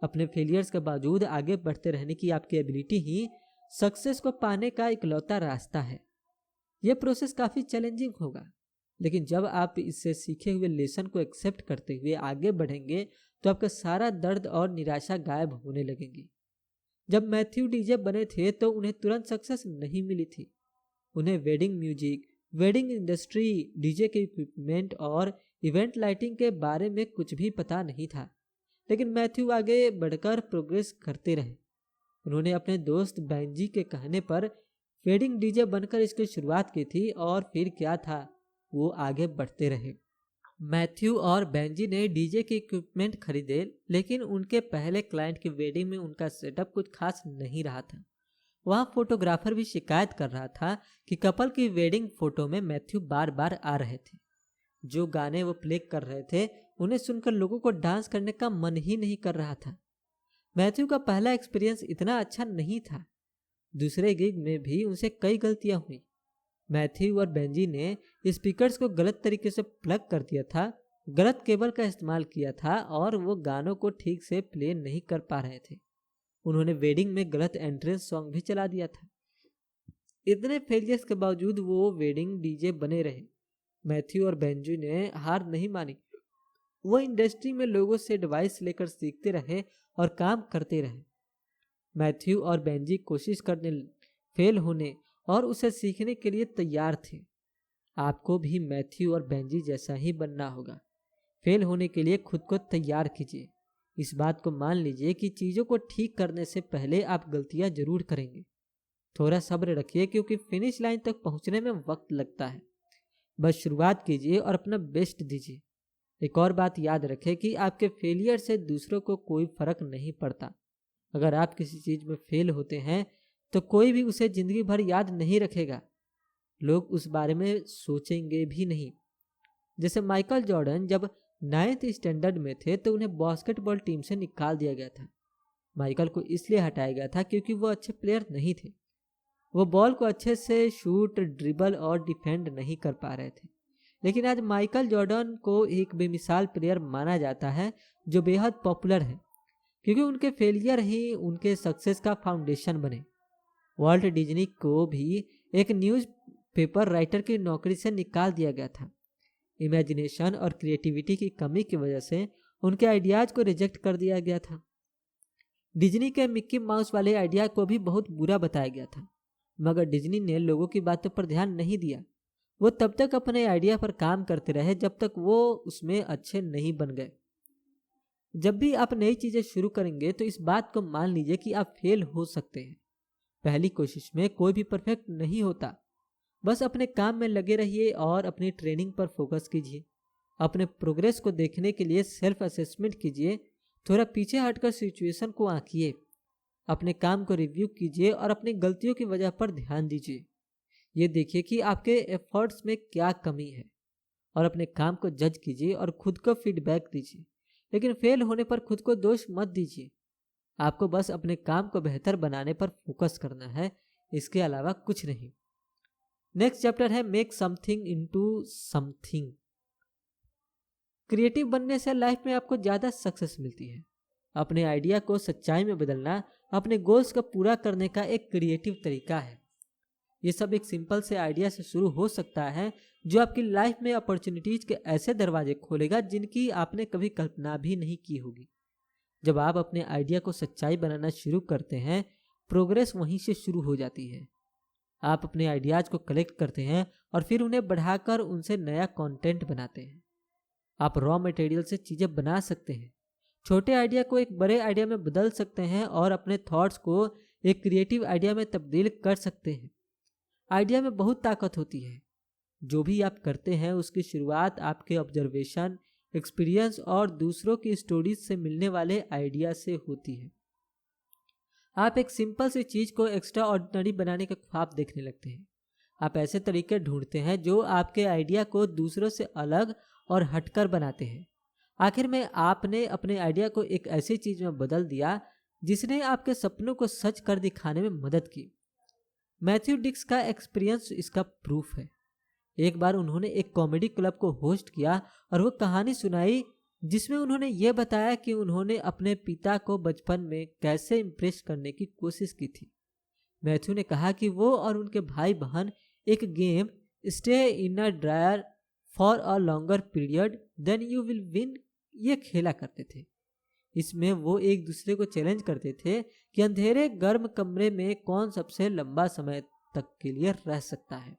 अपने फेलियर्स के बावजूद आगे बढ़ते रहने की आपकी एबिलिटी ही सक्सेस को पाने का इकलौता रास्ता है। यह प्रोसेस काफ़ी चैलेंजिंग होगा, लेकिन जब आप इससे सीखे हुए लेसन को एक्सेप्ट करते हुए आगे बढ़ेंगे तो आपका सारा दर्द और निराशा गायब होने लगेंगी। जब मैथ्यू डीजे बने थे तो उन्हें तुरंत सक्सेस नहीं मिली थी। उन्हें wedding music, wedding industry, DJ के इक्विपमेंट और इवेंट लाइटिंग के बारे में कुछ भी पता नहीं था। लेकिन मैथ्यू आगे बढ़कर प्रोग्रेस करते रहे। उन्होंने अपने दोस्त बेंजी के कहने पर वेडिंग डीजे बनकर इसकी शुरुआत की थी और फिर क्या था, वो आगे बढ़ते रहे। मैथ्यू और बेंजी ने डीजे के इक्विपमेंट खरीदे, लेकिन उनके पहले क्लाइंट की वेडिंग में उनका सेटअप कुछ खास नहीं रहा था। वहाँ फोटोग्राफर भी शिकायत कर रहा था कि कपल की वेडिंग फोटो में मैथ्यू बार बार आ रहे थे। जो गाने वो प्ले कर रहे थे उन्हें सुनकर लोगों को डांस करने का मन ही नहीं कर रहा था। मैथ्यू का पहला एक्सपीरियंस इतना अच्छा नहीं था। दूसरे गिग में भी उनसे कई गलतियां हुई। मैथ्यू और बेंजी ने स्पीकर्स को गलत तरीके से प्लग कर दिया था, गलत केबल का इस्तेमाल किया था और वो गानों को ठीक से प्ले नहीं कर पा रहे थे। उन्होंने वेडिंग में गलत एंट्रेंस सॉन्ग भी चला दिया था। इतने फेलियर्स के बावजूद वो वेडिंग डीजे बने रहे। मैथ्यू और बेंजी ने हार नहीं मानी। वो इंडस्ट्री में लोगों से एडवाइस लेकर सीखते रहे और काम करते रहे। मैथ्यू और बेंजी कोशिश करने, फेल होने और उसे सीखने के लिए तैयार थे। आपको भी मैथ्यू और बेंजी जैसा ही बनना होगा। फेल होने के लिए खुद को तैयार कीजिए। इस बात को मान लीजिए कि चीज़ों को ठीक करने से पहले आप गलतियां जरूर करेंगे। थोड़ा सब्र रखिए क्योंकि फिनिश लाइन तक पहुंचने में वक्त लगता है। बस शुरुआत कीजिए और अपना बेस्ट दीजिए। एक और बात याद रखें कि आपके फेलियर से दूसरों को कोई फर्क नहीं पड़ता। अगर आप किसी चीज़ में फेल होते हैं तो कोई भी उसे जिंदगी भर याद नहीं रखेगा। लोग उस बारे में सोचेंगे भी नहीं। जैसे माइकल जॉर्डन जब 9th स्टैंडर्ड में थे तो उन्हें बास्केटबॉल टीम से निकाल दिया गया था। माइकल को इसलिए हटाया गया था क्योंकि वो अच्छे प्लेयर नहीं थे। वो बॉल को अच्छे से शूट, ड्रिबल और डिफेंड नहीं कर पा रहे थे। लेकिन आज माइकल जॉर्डन को एक बेमिसाल प्लेयर माना जाता है जो बेहद पॉपुलर है क्योंकि उनके फेलियर ही उनके सक्सेस का फाउंडेशन बने। वॉल्ट डिज्नी को भी एक न्यूज़ पेपर राइटर की नौकरी से निकाल दिया गया था। इमेजिनेशन और क्रिएटिविटी की कमी की वजह से उनके आइडियाज को रिजेक्ट कर दिया गया था। डिज्नी के मिक्की माउस वाले आइडिया को भी बहुत बुरा बताया गया था, मगर डिज्नी ने लोगों की बातों पर ध्यान नहीं दिया। वो तब तक अपने आइडिया पर काम करते रहे जब तक वो उसमें अच्छे नहीं बन गए। जब भी आप नई चीज़ें शुरू करेंगे तो इस बात को मान लीजिए कि आप फेल हो सकते हैं। पहली कोशिश में कोई भी परफेक्ट नहीं होता। बस अपने काम में लगे रहिए और अपनी ट्रेनिंग पर फोकस कीजिए। अपने प्रोग्रेस को देखने के लिए सेल्फ असेसमेंट कीजिए। थोड़ा पीछे हटकर सिचुएशन को आंकिए। अपने काम को रिव्यू कीजिए और अपनी गलतियों की वजह पर ध्यान दीजिए। ये देखिए कि आपके एफर्ट्स में क्या कमी है और अपने काम को जज कीजिए और खुद को फीडबैक दीजिए। लेकिन फेल होने पर खुद को दोष मत दीजिए। आपको बस अपने काम को बेहतर बनाने पर फोकस करना है, इसके अलावा कुछ नहीं। नेक्स्ट चैप्टर है make something into something. Creative बनने से लाइफ में आपको ज़्यादा सक्सेस मिलती है। अपने आइडिया को सच्चाई में बदलना अपने गोल्स को पूरा करने का एक क्रिएटिव तरीका है। ये सब एक सिंपल से आइडिया से शुरू हो सकता है जो आपकी लाइफ में अपॉर्चुनिटीज के ऐसे दरवाजे खोलेगा जिनकी आपने कभी कल्पना भी नहीं की होगी। जब आप अपने आइडिया को सच्चाई बनाना शुरू करते हैं, प्रोग्रेस वहीं से शुरू हो जाती है। आप अपने आइडियाज को कलेक्ट करते हैं और फिर उन्हें बढ़ाकर उनसे नया कंटेंट बनाते हैं। आप रॉ मटेरियल से चीज़ें बना सकते हैं। छोटे आइडिया को एक बड़े आइडिया में बदल सकते हैं और अपने थॉट्स को एक क्रिएटिव आइडिया में तब्दील कर सकते हैं। आइडिया में बहुत ताकत होती है। जो भी आप करते हैं उसकी शुरुआत आपके ऑब्जर्वेशन, एक्सपीरियंस और दूसरों की स्टोरीज से मिलने वाले आइडिया से होती है। आप एक सिंपल सी चीज़ को एक्स्ट्रा ऑर्डिनरी बनाने का ख्वाब देखने लगते हैं। आप ऐसे तरीके ढूंढते हैं जो आपके आइडिया को दूसरों से अलग और हटकर बनाते हैं। आखिर में आपने अपने आइडिया को एक ऐसी चीज़ में बदल दिया जिसने आपके सपनों को सच कर दिखाने में मदद की। मैथ्यू डिक्स का एक्सपीरियंस इसका प्रूफ है। एक बार उन्होंने एक कॉमेडी क्लब को होस्ट किया और वो कहानी सुनाई जिसमें उन्होंने ये बताया कि उन्होंने अपने पिता को बचपन में कैसे इम्प्रेस करने की कोशिश की थी। मैथ्यू ने कहा कि वो और उनके भाई बहन एक game stay in a dryer for a longer period than you will win ये खेला करते थे। इसमें वो एक दूसरे को चैलेंज करते थे कि अंधेरे गर्म कमरे में कौन सबसे लंबा समय तक के लिए रह सकता है।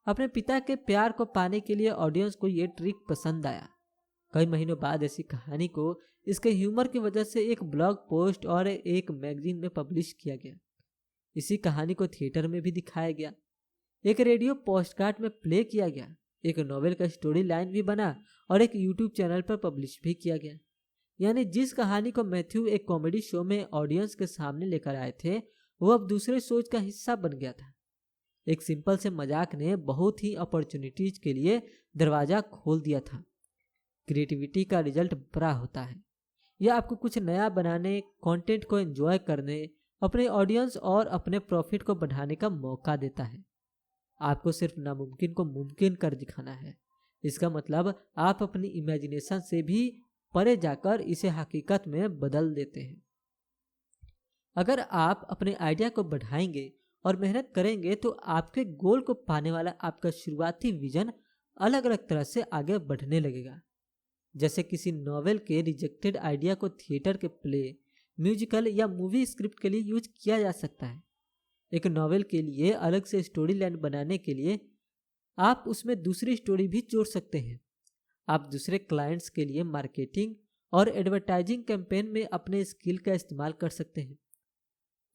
अपने पिता के प्यार को पाने के लिए ऑडियंस को ये ट्रिक पसंद आया। कई महीनों बाद ऐसी कहानी को इसके ह्यूमर की वजह से एक ब्लॉग पोस्ट और एक मैगजीन में पब्लिश किया गया। इसी कहानी को थिएटर में भी दिखाया गया, एक रेडियो पोस्टकार्ड में प्ले किया गया, एक नॉवेल का स्टोरी लाइन भी बना और एक यूट्यूब चैनल पर पब्लिश भी किया गया। यानी जिस कहानी को मैथ्यू एक कॉमेडी शो में ऑडियंस के सामने लेकर आए थे वो अब दूसरे सोच का हिस्सा बन गया था। एक सिंपल से मजाक ने बहुत ही अपॉर्चुनिटीज के लिए दरवाजा खोल दिया था। क्रिएटिविटी का रिजल्ट बड़ा होता है। यह आपको कुछ नया बनाने, कंटेंट को एंजॉय करने, अपने ऑडियंस और अपने प्रॉफिट को बढ़ाने का मौका देता है। आपको सिर्फ नामुमकिन को मुमकिन कर दिखाना है। इसका मतलब आप अपनी इमेजिनेशन से भी परे जाकर इसे हकीकत में बदल देते हैं। अगर आप अपने आइडिया को बढ़ाएंगे और मेहनत करेंगे तो आपके गोल को पाने वाला आपका शुरुआती विजन अलग अलग तरह से आगे बढ़ने लगेगा। जैसे किसी नॉवेल के रिजेक्टेड आइडिया को थिएटर के प्ले, म्यूजिकल या मूवी स्क्रिप्ट के लिए यूज किया जा सकता है। एक नॉवेल के लिए अलग से स्टोरी लाइन बनाने के लिए आप उसमें दूसरी स्टोरी भी जोड़ सकते हैं। आप दूसरे क्लाइंट्स के लिए मार्केटिंग और एडवर्टाइजिंग कैंपेन में अपने स्किल का इस्तेमाल कर सकते हैं।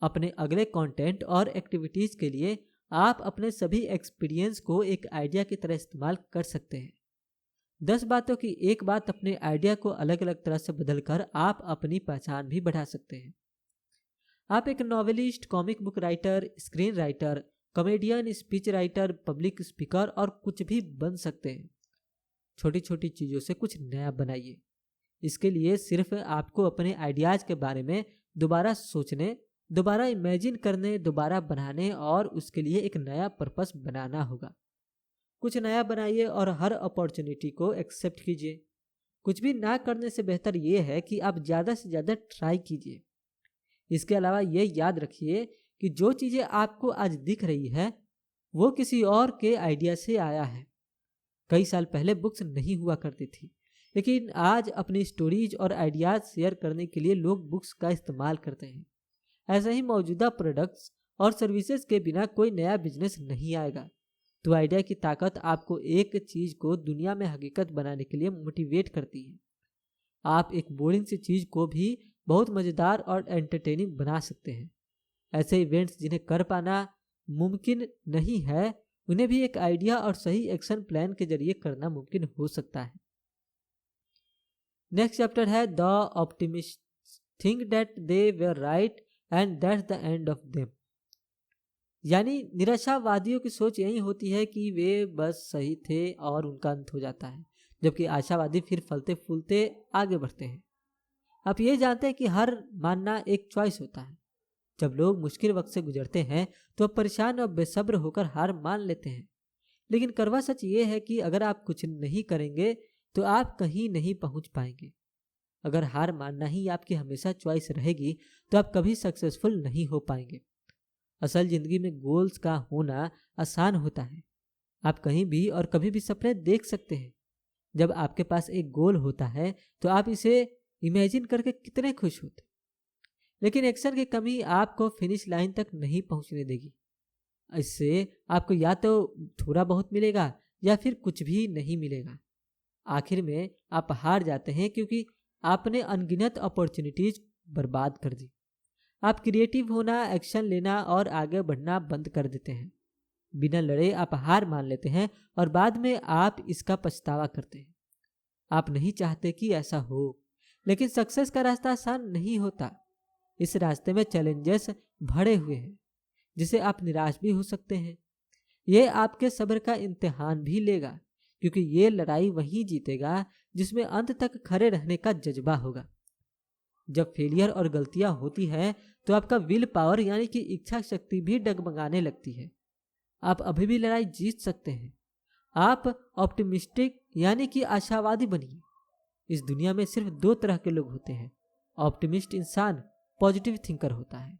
अपने अगले कंटेंट और एक्टिविटीज के लिए आप अपने सभी एक्सपीरियंस को एक आइडिया की तरह इस्तेमाल कर सकते हैं। 10 बातों की एक बात अपने आइडिया को अलग अलग तरह से बदलकर आप अपनी पहचान भी बढ़ा सकते हैं। आप एक novelist, comic book writer, screen writer, comedian, speech writer, public speaker और कुछ भी बन सकते हैं। छोटी छोटी चीज़ों से कुछ नया बनाइए। इसके लिए सिर्फ आपको अपने आइडियाज़ के बारे में दोबारा सोचने, दोबारा इमेजिन करने, दोबारा बनाने और उसके लिए एक नया पर्पस बनाना होगा। कुछ नया बनाइए और हर अपॉर्चुनिटी को एक्सेप्ट कीजिए। कुछ भी ना करने से बेहतर ये है कि आप ज़्यादा से ज़्यादा ट्राई कीजिए। इसके अलावा ये याद रखिए कि जो चीज़ें आपको आज दिख रही है वो किसी और के आइडिया से आया है। कई साल पहले बुक्स नहीं हुआ करती थी, लेकिन आज अपनी स्टोरीज और आइडियाज़ शेयर करने के लिए लोग बुक्स का इस्तेमाल करते हैं। ऐसे ही मौजूदा प्रोडक्ट्स और सर्विसेज के बिना कोई नया बिजनेस नहीं आएगा। तो आइडिया की ताकत आपको एक चीज़ को दुनिया में हकीकत बनाने के लिए मोटिवेट करती है। आप एक बोरिंग सी चीज़ को भी बहुत मज़ेदार और एंटरटेनिंग बना सकते हैं। ऐसे इवेंट्स जिन्हें कर पाना मुमकिन नहीं है, उन्हें भी एक आइडिया और सही एक्शन प्लान के जरिए करना मुमकिन हो सकता है। नेक्स्ट चैप्टर है the optimist think that they were right and that's the end of them. यानी निराशावादियों की सोच यही होती है कि वे बस सही थे और उनका अंत हो जाता है, जबकि आशावादी फिर फलते फूलते आगे बढ़ते हैं। आप ये जानते हैं कि हर मानना एक चॉइस होता है। जब लोग मुश्किल वक्त से गुजरते हैं तो परेशान और बेसब्र होकर हार मान लेते हैं, लेकिन कड़वा सच ये है कि अगर आप कुछ नहीं करेंगे तो आप कहीं नहीं पहुंच पाएंगे। अगर हार मानना ही आपकी हमेशा चॉइस रहेगी तो आप कभी सक्सेसफुल नहीं हो पाएंगे। असल जिंदगी में गोल्स का होना आसान होता है। आप कहीं भी और कभी भी सपने देख सकते हैं। जब आपके पास एक गोल होता है तो आप इसे इमेजिन करके कितने खुश होते, लेकिन एक्शन की कमी आपको फिनिश लाइन तक नहीं पहुंचने देगी। इससे आपको या तो थोड़ा बहुत मिलेगा या फिर कुछ भी नहीं मिलेगा। आखिर में आप हार जाते हैं क्योंकि आपने अनगिनत अपॉर्चुनिटीज बर्बाद कर दी। आप क्रिएटिव होना, एक्शन लेना और आगे बढ़ना बंद कर देते हैं। बिना लड़े आप हार मान लेते हैं और बाद में आप इसका पछतावा करते हैं। आप नहीं चाहते कि ऐसा हो, लेकिन सक्सेस का रास्ता आसान नहीं होता। इस रास्ते में चैलेंजेस भरे हुए हैं जिसे आप निराश भी हो सकते हैं। ये आपके सब्र का इम्तिहान भी लेगा, क्योंकि ये लड़ाई वही जीतेगा जिसमें अंत तक खड़े रहने का जज्बा होगा। जब फेलियर और गलतियां होती हैं तो आपका विल पावर यानी कि इच्छा शक्ति भी डगमगाने लगती है। आप अभी भी लड़ाई जीत सकते हैं। आप ऑप्टिमिस्टिक यानी कि आशावादी बनिए। इस दुनिया में सिर्फ 2 तरह के लोग होते हैं। ऑप्टिमिस्ट इंसान पॉजिटिव थिंकर होता है।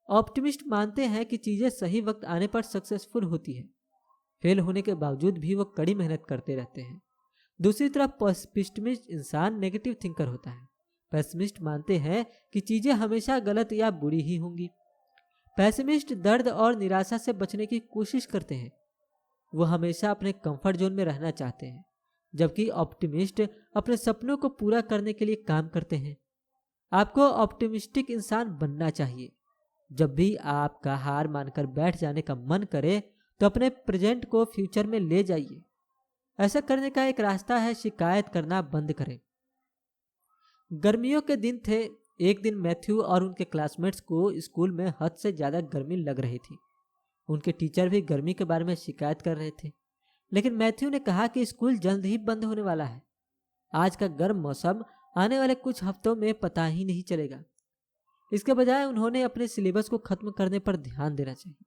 ऑप्टिमिस्ट मानते हैं कि चीज़ें सही वक्त आने पर सक्सेसफुल होती है। फेल होने के बावजूद भी वो कड़ी मेहनत करते रहते हैं। दूसरी तरफ पेसिमिस्ट इंसान नेगेटिव थिंकर होता है। पेसिमिस्ट मानते हैं कि चीज़ें हमेशा गलत या बुरी ही होंगी। पेसिमिस्ट दर्द और निराशा से बचने की कोशिश करते हैं। वो हमेशा अपने कंफर्ट जोन में रहना चाहते हैं, जबकि ऑप्टिमिस्ट अपने सपनों को पूरा करने के लिए काम करते हैं। आपको ऑप्टिमिस्टिक इंसान बनना चाहिए। जब भी आपका हार मानकर बैठ जाने का मन करे तो अपने प्रेजेंट को फ्यूचर में ले जाइए। ऐसा करने का एक रास्ता है शिकायत करना बंद करें। गर्मियों के दिन थे। एक दिन मैथ्यू और उनके क्लासमेट्स को स्कूल में हद से ज़्यादा गर्मी लग रही थी। उनके टीचर भी गर्मी के बारे में शिकायत कर रहे थे, लेकिन मैथ्यू ने कहा कि स्कूल जल्द ही बंद होने वाला है। आज का गर्म मौसम आने वाले कुछ हफ्तों में पता ही नहीं चलेगा। इसके बजाय उन्होंने अपने सिलेबस को खत्म करने पर ध्यान देना चाहिए।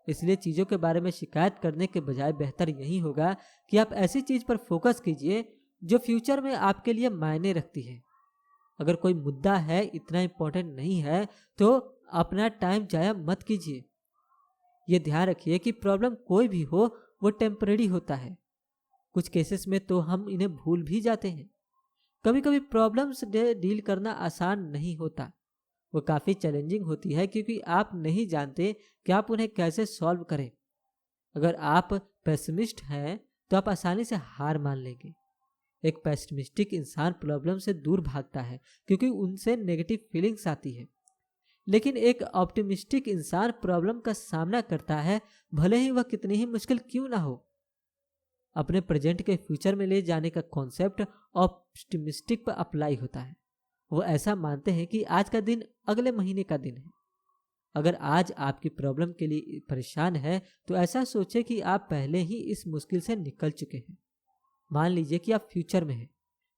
इसलिए चीज़ों के बारे में शिकायत करने के बजाय बेहतर यही होगा कि आप ऐसी चीज़ पर फोकस कीजिए जो फ्यूचर में आपके लिए मायने रखती है। अगर कोई मुद्दा है इतना इम्पोर्टेंट नहीं है तो अपना टाइम जाया मत कीजिए। ये ध्यान रखिए कि प्रॉब्लम कोई भी हो वो टेम्परेरी होता है। कुछ केसेस में तो हम इन्हें भूल भी जाते हैं। कभी कभी प्रॉब्लम्स से डील करना आसान नहीं होता, वो काफ़ी चैलेंजिंग होती है क्योंकि आप नहीं जानते कि आप उन्हें कैसे सॉल्व करें। अगर आप पेसिमिस्ट हैं तो आप आसानी से हार मान लेंगे। एक पेसिमिस्टिक इंसान प्रॉब्लम से दूर भागता है क्योंकि उनसे नेगेटिव फीलिंग्स आती है, लेकिन एक ऑप्टिमिस्टिक इंसान प्रॉब्लम का सामना करता है, भले ही वह कितनी ही मुश्किल क्यों ना हो। अपने प्रेजेंट के फ्यूचर में ले जाने का कॉन्सेप्ट ऑप्टिमिस्टिक पर अप्लाई होता है। वो ऐसा मानते हैं कि आज का दिन अगले महीने का दिन है। अगर आज आपकी प्रॉब्लम के लिए परेशान है तो ऐसा सोचें कि आप पहले ही इस मुश्किल से निकल चुके हैं। मान लीजिए कि आप फ्यूचर में हैं।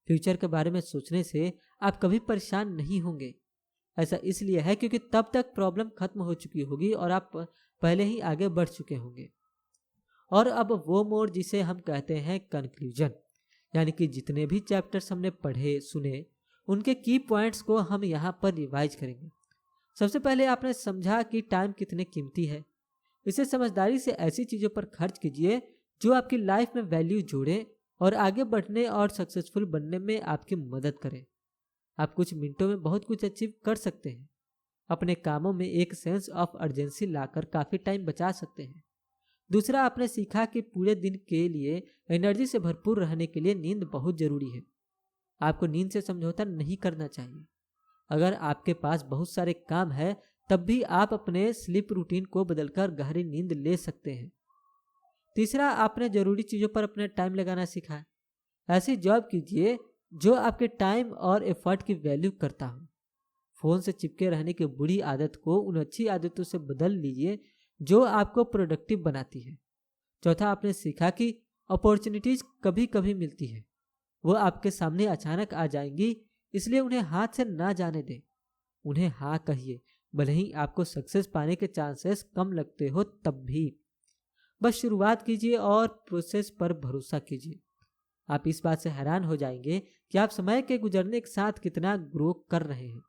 फ्यूचर के बारे में सोचने से आप कभी परेशान नहीं होंगे। ऐसा इसलिए है क्योंकि तब तक प्रॉब्लम खत्म हो चुकी होगी और आप पहले ही आगे बढ़ चुके होंगे। और अब वो मोड जिसे हम कहते हैं कंक्लूजन, यानी कि जितने भी चैप्टर्स हमने पढ़े सुने उनके की पॉइंट्स को हम यहाँ पर रिवाइज करेंगे। सबसे पहले आपने समझा कि टाइम कितने कीमती है। इसे समझदारी से ऐसी चीज़ों पर खर्च कीजिए जो आपकी लाइफ में वैल्यू जोड़े और आगे बढ़ने और सक्सेसफुल बनने में आपकी मदद करें। आप कुछ मिनटों में बहुत कुछ अचीव कर सकते हैं। अपने कामों में एक सेंस ऑफ अर्जेंसी लाकर काफ़ी टाइम बचा सकते हैं। दूसरा, आपने सीखा कि पूरे दिन के लिए एनर्जी से भरपूर रहने के लिए नींद बहुत ज़रूरी है। आपको नींद से समझौता नहीं करना चाहिए। अगर आपके पास बहुत सारे काम है तब भी आप अपने स्लीप रूटीन को बदलकर गहरी नींद ले सकते हैं। तीसरा, आपने ज़रूरी चीज़ों पर अपना टाइम लगाना सीखा। ऐसी जॉब कीजिए जो आपके टाइम और एफर्ट की वैल्यू करता हो। फ़ोन से चिपके रहने की बुरी आदत को उन अच्छी आदतों से बदल लीजिए जो आपको प्रोडक्टिव बनाती है। चौथा, आपने सीखा कि अपॉर्चुनिटीज़ कभी कभी मिलती है, वो आपके सामने अचानक आ जाएंगी, इसलिए उन्हें हाथ से ना जाने दें। उन्हें हाँ कहिए, भले ही आपको सक्सेस पाने के चांसेस कम लगते हो तब भी। बस शुरुआत कीजिए और प्रोसेस पर भरोसा कीजिए। आप इस बात से हैरान हो जाएंगे कि आप समय के गुजरने के साथ कितना ग्रो कर रहे हैं।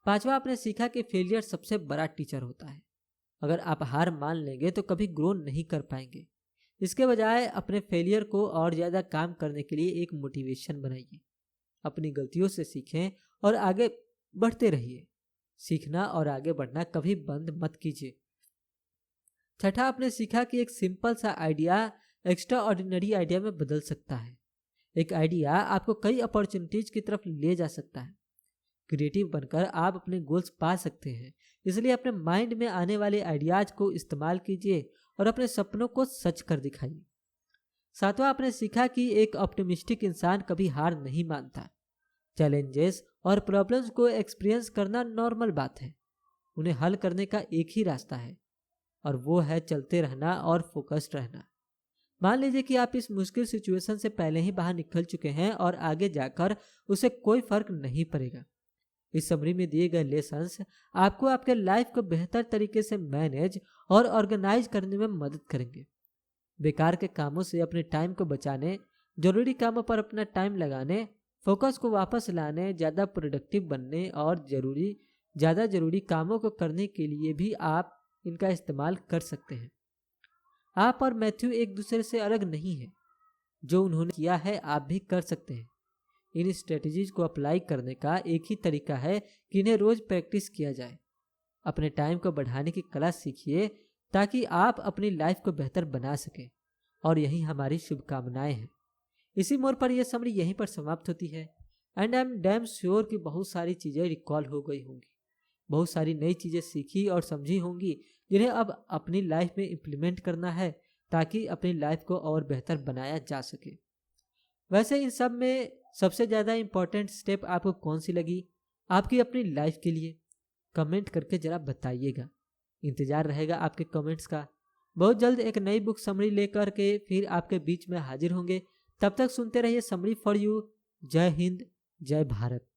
पांचवा, आपने सीखा कि फेलियर सबसे बड़ा टीचर होता है। अगर आप हार मान लेंगे तो कभी ग्रो नहीं कर पाएंगे। इसके बजाय अपने फेलियर को और ज़्यादा काम करने के लिए एक मोटिवेशन बनाइए। अपनी गलतियों से सीखें और आगे बढ़ते रहिए। सीखना और आगे बढ़ना कभी बंद मत कीजिए। छठा, आपने सीखा कि एक सिंपल सा आइडिया एक्स्ट्रा ऑर्डिनरी आइडिया में बदल सकता है। एक आइडिया आपको कई अपॉर्चुनिटीज की तरफ ले जा सकता है। क्रिएटिव बनकर आप अपने गोल्स पा सकते हैं। इसलिए अपने माइंड में आने वाले आइडियाज को इस्तेमाल कीजिए और अपने सपनों को सच कर दिखाइए। सातवां, आपने सीखा कि एक ऑप्टिमिस्टिक इंसान कभी हार नहीं मानता। चैलेंजेस और प्रॉब्लम्स को एक्सपीरियंस करना नॉर्मल बात है। उन्हें हल करने का एक ही रास्ता है और वो है चलते रहना और फोकस्ड रहना। मान लीजिए कि आप इस मुश्किल सिचुएशन से पहले ही बाहर निकल चुके हैं और आगे जाकर उसे कोई फर्क नहीं पड़ेगा। इस समरी में दिए गए लेसन्स आपको आपके लाइफ को बेहतर तरीके से मैनेज और ऑर्गेनाइज करने में मदद करेंगे। बेकार के कामों से अपने टाइम को बचाने, जरूरी कामों पर अपना टाइम लगाने, फोकस को वापस लाने, ज़्यादा प्रोडक्टिव बनने और ज़्यादा जरूरी कामों को करने के लिए भी आप इनका इस्तेमाल कर सकते हैं। आप और मैथ्यू एक दूसरे से अलग नहीं है। जो उन्होंने किया है आप भी कर सकते हैं। इन स्ट्रेटजीज को अप्लाई करने का एक ही तरीका है कि इन्हें रोज प्रैक्टिस किया जाए। अपने टाइम को बढ़ाने की कला सीखिए ताकि आप अपनी लाइफ को बेहतर बना सकें, और यही हमारी शुभकामनाएं हैं। इसी मोड़ पर यह समरी यहीं पर समाप्त होती है। And I am damn sure कि बहुत सारी चीज़ें रिकॉल हो गई होंगी, बहुत सारी नई चीज़ें सीखी और समझी होंगी जिन्हें अब अपनी लाइफ में इम्प्लीमेंट करना है ताकि अपनी लाइफ को और बेहतर बनाया जा सके। वैसे इन सब में सबसे ज़्यादा इम्पोर्टेंट स्टेप आपको कौन सी लगी? आपकी अपनी लाइफ के लिए कमेंट करके जरा बताइएगा। इंतजार रहेगा आपके कमेंट्स का। बहुत जल्द एक नई बुक समरी लेकर के फिर आपके बीच में हाजिर होंगे। तब तक सुनते रहिए समरी फॉर यू। जय हिंद, जय भारत।